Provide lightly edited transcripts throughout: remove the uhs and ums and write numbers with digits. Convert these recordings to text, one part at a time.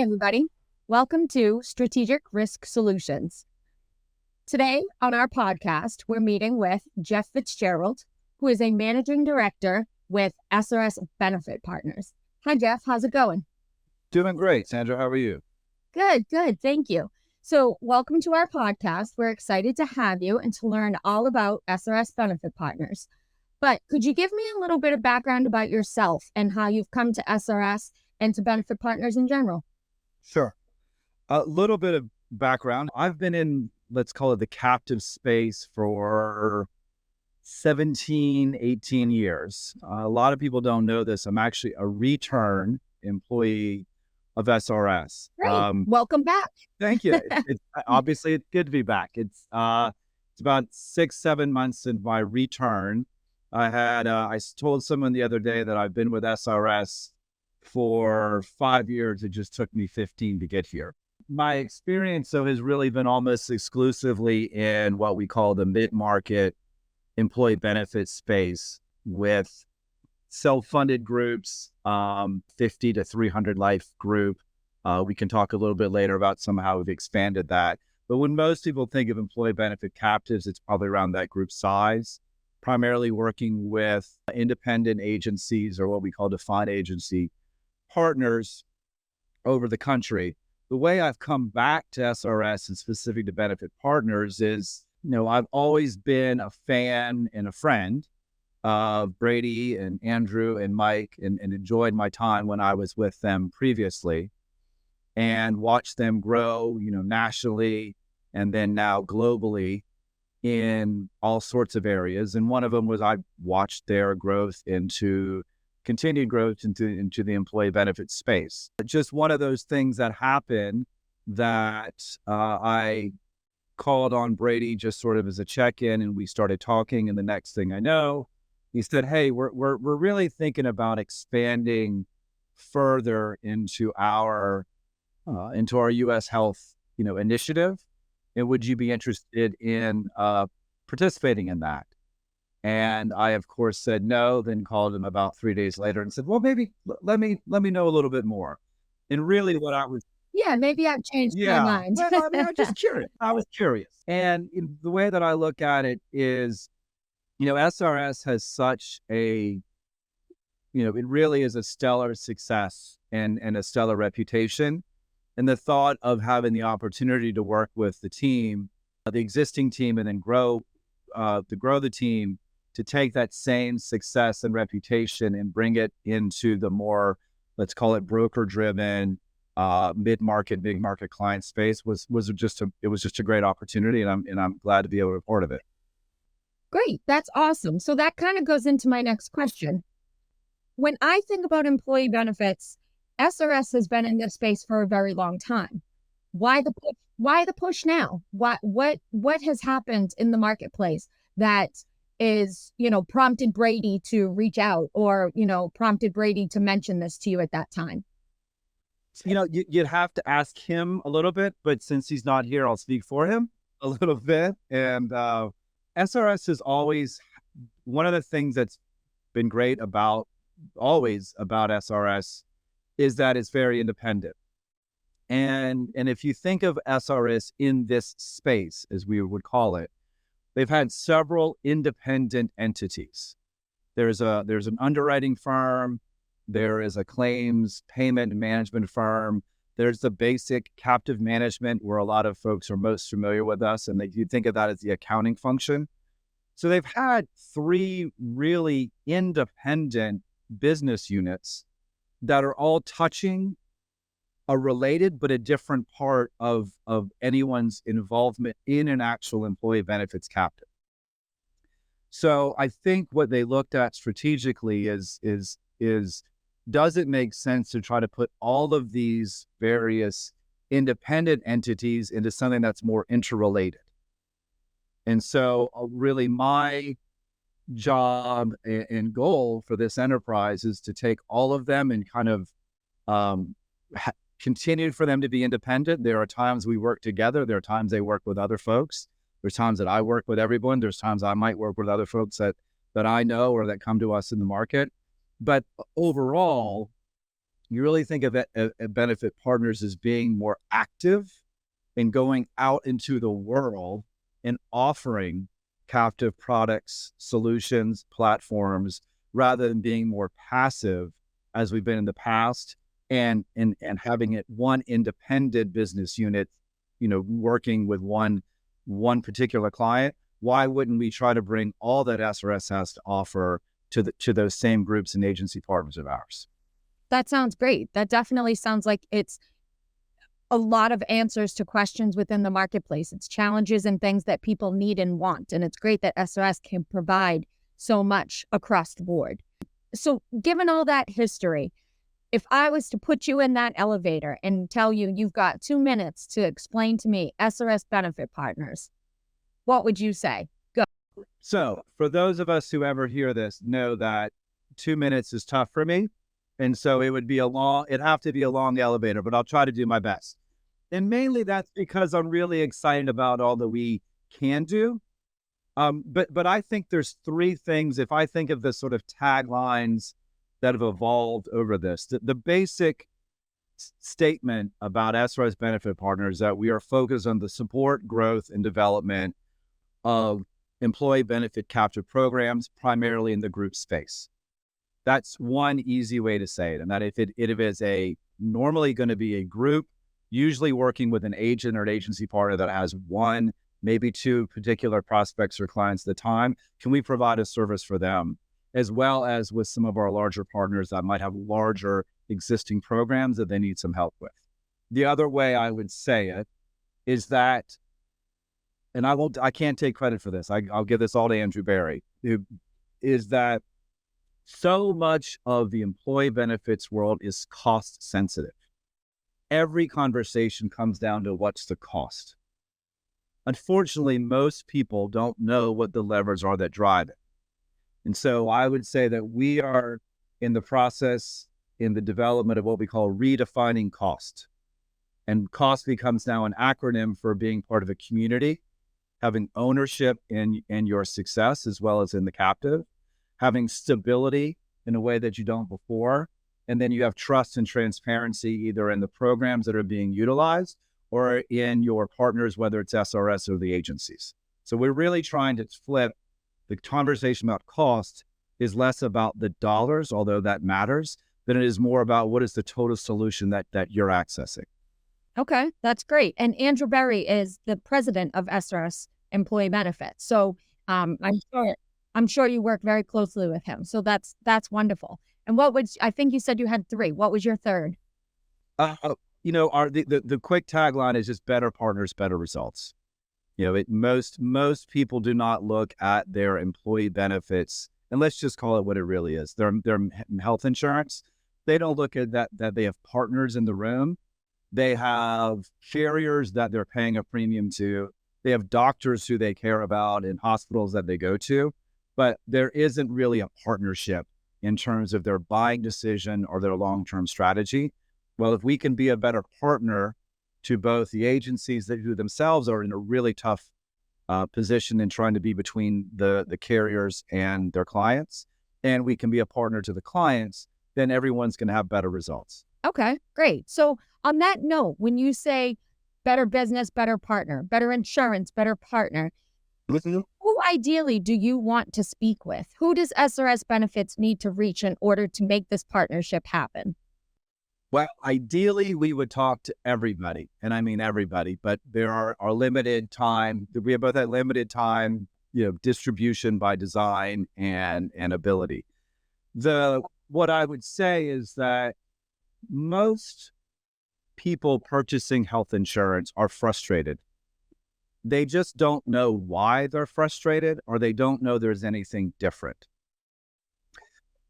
Hi, everybody. Welcome to Strategic Risk Solutions. Today on our podcast, we're meeting with Jeff Fitzgerald, who is a managing director with SRS Benefit Partners. Hi, Jeff. How's it going? Doing great. Sandra, how are you? Good. Thank you. So welcome to our podcast. We're excited to have you and to learn all about SRS Benefit Partners. But could you give me a little bit of background about yourself and how you've come to SRS and to Benefit Partners in general? Sure. A little bit of background. I've been in, let's call it the captive space for 17, 18 years. A lot of people don't know this. I'm actually a return employee of SRS. Great. Welcome back. Thank you. Obviously it's good to be back. It's about 6-7 months in my return. I told someone the other day that I've been with SRS for 5 years. It just took me 15 to get here. My experience, though, has really been almost exclusively in what we call the mid-market employee benefits space with self-funded groups, 50 to 300 life group. We can talk a little bit later about how we've expanded that. But when most people think of employee benefit captives, it's probably around that group size, primarily working with independent agencies or what we call defined agency partners over the country. The way I've come back to SRS and specific to benefit partners is, I've always been a fan and a friend of Brady and Andrew and Mike and enjoyed my time when I was with them previously and watched them grow, nationally and then now globally in all sorts of areas. And one of them was I watched their continued growth into the employee benefit space. Just one of those things that happened that I called on Brady just sort of as a check-in, and we started talking. And the next thing I know, he said, "Hey, we're really thinking about expanding further into our U.S. health initiative, and would you be interested in participating in that?" And I, of course, said no, then called him about 3 days later and said, "Well, maybe let me know a little bit more." And really what I was... Yeah, maybe I've changed my mind. Well, I'm just curious. I was curious. And the way that I look at it is, SRS has such it really is a stellar success and a stellar reputation. And the thought of having the opportunity to work with the team, the existing team, and then grow the team to take that same success and reputation and bring it into the more, let's call it broker-driven, mid-market, big market client space was just a great opportunity, and I'm glad to be able to be part of it. Great. That's awesome. So that kind of goes into my next question. When I think about employee benefits, SRS has been in this space for a very long time. Why the push now? What has happened in the marketplace that is, prompted Brady to reach out or, prompted Brady to mention this to you at that time? You'd have to ask him a little bit, but since he's not here, I'll speak for him a little bit. And SRS is always one of the things that's been great about SRS is that it's very independent. And if you think of SRS in this space, as we would call it, they've had several independent entities. There's an underwriting firm, there is a claims payment management firm, there's the basic captive management where a lot of folks are most familiar with us, and you think of that as the accounting function. So they've had 3 really independent business units that are all touching a related but a different part of anyone's involvement in an actual employee benefits captive. So I think what they looked at strategically is does it make sense to try to put all of these various independent entities into something that's more interrelated? And so really my job and goal for this enterprise is to take all of them and kind of continue for them to be independent. There are times we work together. There are times they work with other folks. There's times that I work with everyone. There's times I might work with other folks that I know or that come to us in the market. But overall, you really think of benefit partners as being more active in going out into the world and offering captive products, solutions, platforms, rather than being more passive as we've been in the past, and having it one independent business unit, working with one particular client. Why wouldn't we try to bring all that SRS has to offer to those same groups and agency partners of ours? That sounds great. That definitely sounds like it's a lot of answers to questions within the marketplace. It's challenges and things that people need and want. And it's great that SRS can provide so much across the board. So given all that history, if I was to put you in that elevator and tell you you've got 2 minutes to explain to me SRS benefit partners, what would you say? Go. So for those of us who ever hear this know that 2 minutes is tough for me. And so it'd have to be a long elevator, but I'll try to do my best. And mainly that's because I'm really excited about all that we can do. But I think there's 3 things, if I think of the sort of taglines that have evolved over this. The basic statement about SRS Benefit Partners that we are focused on the support, growth, and development of employee benefit capture programs, primarily in the group space. That's one easy way to say it. And that if it is normally going to be a group, usually working with an agent or an agency partner that has 1, maybe 2 particular prospects or clients at a time, can we provide a service for them, as well as with some of our larger partners that might have larger existing programs that they need some help with. The other way I would say it is that, and I can't take credit for this, I'll give this all to Andrew Barry, who is that so much of the employee benefits world is cost sensitive. Every conversation comes down to what's the cost. Unfortunately, most people don't know what the levers are that drive it. And so I would say that we are in the process, in the development of what we call redefining cost. And cost becomes now an acronym for being part of a community, having ownership in your success as well as in the captive, having stability in a way that you don't before, and then you have trust and transparency either in the programs that are being utilized or in your partners, whether it's SRS or the agencies. So we're really trying to flip the conversation about cost is less about the dollars, although that matters, than it is more about what is the total solution that you're accessing. Okay, that's great. And Andrew Berry is the president of SRS Employee Benefits. So I'm sure you work very closely with him. So that's wonderful. And I think you said you had 3. What was your third? The quick tagline is just better partners, better results. Most people do not look at their employee benefits, and let's just call it what it really is. Their health insurance. They don't look at that they have partners in the room. They have carriers that they're paying a premium to. They have doctors who they care about and hospitals that they go to, but there isn't really a partnership in terms of their buying decision or their long-term strategy. Well, if we can be a better partner to both the agencies that who themselves are in a really tough position in trying to be between the carriers and their clients, and we can be a partner to the clients, then everyone's going to have better results. Okay, great. So on that note, when you say better business, better partner, better insurance, better partner, who ideally do you want to speak with? Who does SRS Benefits need to reach in order to make this partnership happen? Well, ideally, we would talk to everybody, and I mean everybody, but there are limited time. We have both that limited time, distribution by design and ability. What I would say is that most people purchasing health insurance are frustrated. They just don't know why they're frustrated, or they don't know there's anything different.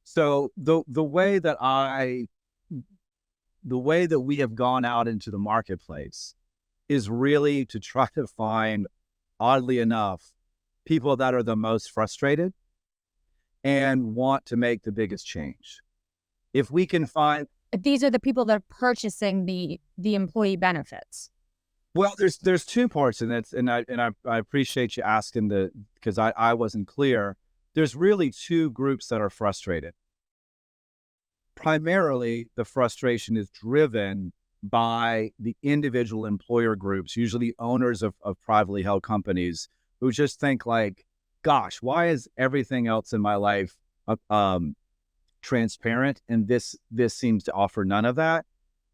So the way that we have gone out into the marketplace is really to try to find, oddly enough, people that are the most frustrated and want to make the biggest change. If we can find... These are the people that are purchasing the employee benefits. Well, there's 2 parts in that, and I appreciate you asking because I wasn't clear. There's really 2 groups that are frustrated. primarily the frustration is driven by the individual employer groups, usually owners of privately held companies, who just think like, gosh, why is everything else in my life transparent, and this seems to offer none of that.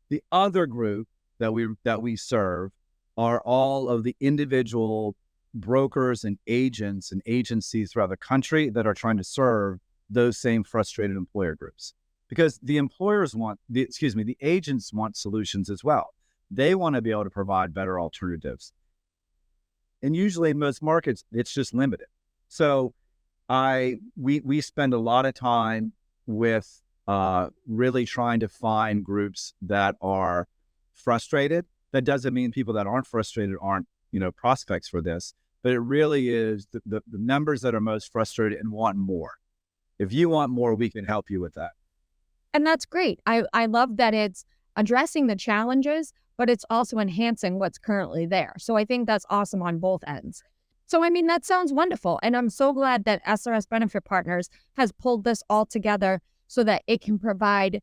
The other group that we serve are all of the individual brokers and agents and agencies throughout the country that are trying to serve those same frustrated employer groups. Because the agents want solutions as well. They want to be able to provide better alternatives. And usually in most markets, it's just limited. So we spend a lot of time with really trying to find groups that are frustrated. That doesn't mean people that aren't frustrated aren't, prospects for this, but it really is the members that are most frustrated and want more. If you want more, we can help you with that. And that's great. I love that it's addressing the challenges, but it's also enhancing what's currently there. So I think that's awesome on both ends. So, that sounds wonderful. And I'm so glad that SRS Benefit Partners has pulled this all together so that it can provide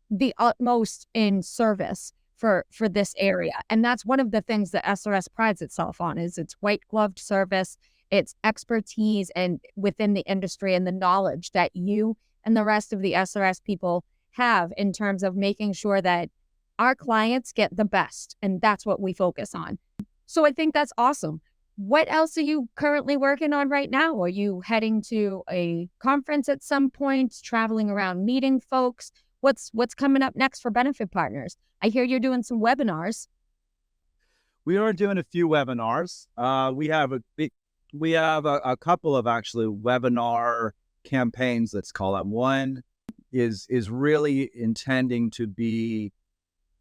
the utmost in service for this area. And that's one of the things that SRS prides itself on, is its white gloved service, its expertise and within the industry, and the knowledge that you and the rest of the SRS people have in terms of making sure that our clients get the best. And that's what we focus on. So I think that's awesome. What else are you currently working on right now? Are you heading to a conference at some point, traveling around meeting folks? What's coming up next for Benefit Partners? I hear you're doing some webinars. We are doing a few webinars. We have a couple of actually webinar campaigns, let's call it. One is really intending to be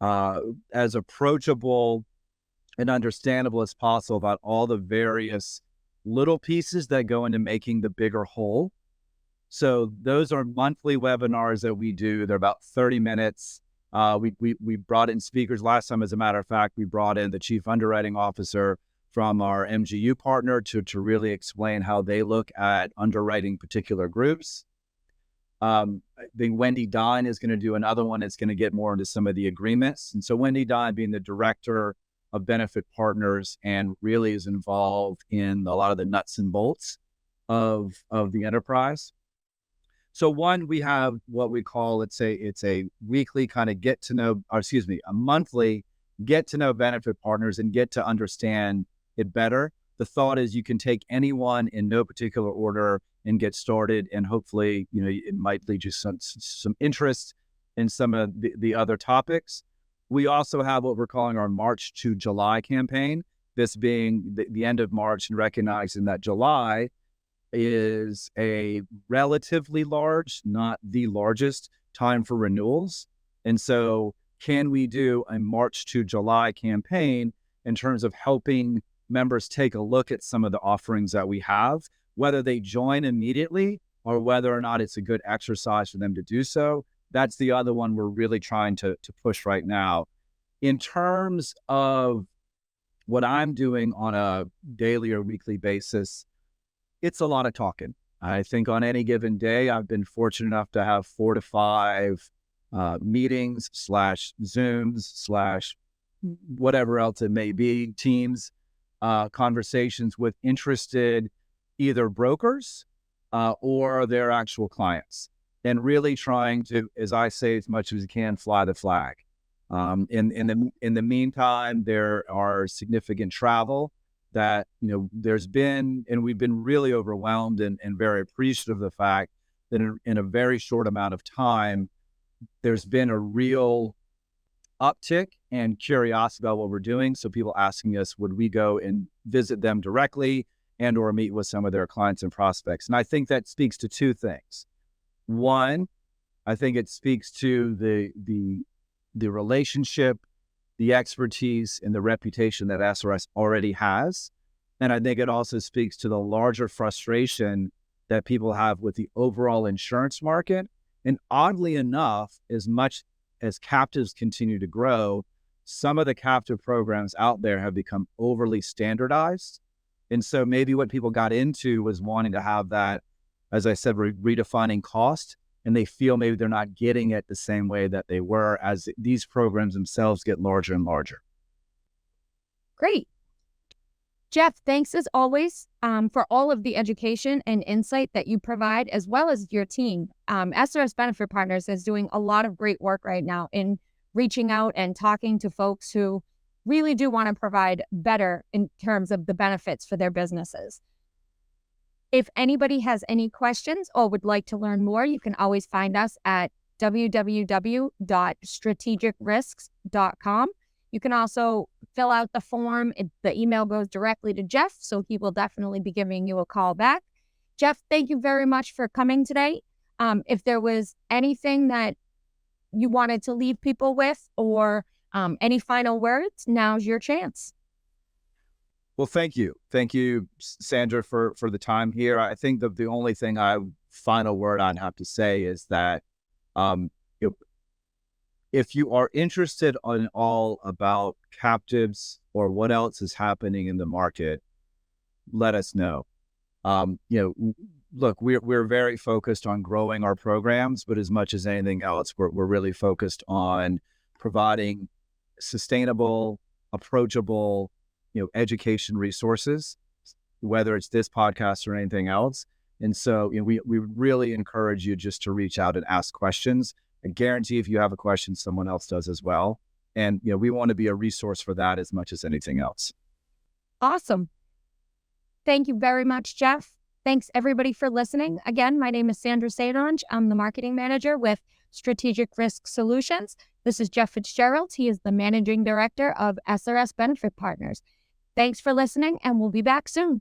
as approachable and understandable as possible about all the various little pieces that go into making the bigger whole. So those are monthly webinars that we do. They're about 30 minutes. We brought in speakers last time. As a matter of fact, we brought in the chief underwriting officer from our MGU partner to really explain how they look at underwriting particular groups. I think Wendy Dine is going to do another one. It's going to get more into some of the agreements. And so Wendy Dine, being the director of Benefit Partners, and really is involved in a lot of the nuts and bolts of the enterprise. So one, we have what we call, it's a weekly kind of a monthly get to know Benefit Partners and get to understand it better. The thought is you can take anyone in no particular order and get started, and hopefully, it might lead you some interest in some of the other topics. We also have what we're calling our March to July campaign, this being the end of March, and recognizing that July is a relatively large, not the largest, time for renewals. And so can we do a March to July campaign in terms of helping members take a look at some of the offerings that we have, whether they join immediately or whether or not it's a good exercise for them to do so? That's the other one we're really trying to push right now. In terms of what I'm doing on a daily or weekly basis, it's a lot of talking. I think on any given day, I've been fortunate enough to have 4 to 5 meetings / Zooms / whatever else it may be, Teams, conversations with interested either brokers or their actual clients, and really trying to, as I say, as much as we can, fly the flag. In the meantime, there are significant travel that, there's been, and we've been really overwhelmed and very appreciative of the fact that in a very short amount of time, there's been a real uptick and curiosity about what we're doing. So people asking us, would we go and visit them directly and or meet with some of their clients and prospects? And I think that speaks to two things. One, I think it speaks to the relationship, the expertise, and the reputation that SRS already has. And I think it also speaks to the larger frustration that people have with the overall insurance market. And oddly enough, as much as captives continue to grow, some of the captive programs out there have become overly standardized. And so maybe what people got into was wanting to have that, as I said, redefining cost and they feel maybe they're not getting it the same way that they were as these programs themselves get larger and larger. Great. Jeff, thanks as always for all of the education and insight that you provide, as well as your team. SRS Benefit Partners is doing a lot of great work right now in reaching out and talking to folks who really do want to provide better in terms of the benefits for their businesses. If anybody has any questions or would like to learn more, you can always find us at www.strategicrisks.com. You can also fill out the form. The email goes directly to Jeff, so he will definitely be giving you a call back. Jeff, thank you very much for coming today. If there was anything that you wanted to leave people with or any final words, now's your chance. Well, thank you. Thank you, Sandra, for the time here. I think that the only thing final word I'd have to say is that if you are interested in all about captives or what else is happening in the market, let us know. Look, we're very focused on growing our programs, but as much as anything else, we're really focused on providing sustainable, approachable, education resources, whether it's this podcast or anything else. And so we really encourage you just to reach out and ask questions. I guarantee if you have a question, someone else does as well. And we want to be a resource for that as much as anything else. Awesome. Thank you very much, Jeff. Thanks everybody for listening. Again, my name is Sandra Sadonge. I'm the marketing manager with Strategic Risk Solutions. This is Jeff Fitzgerald. He is the managing director of SRS Benefit Partners. Thanks for listening, and we'll be back soon.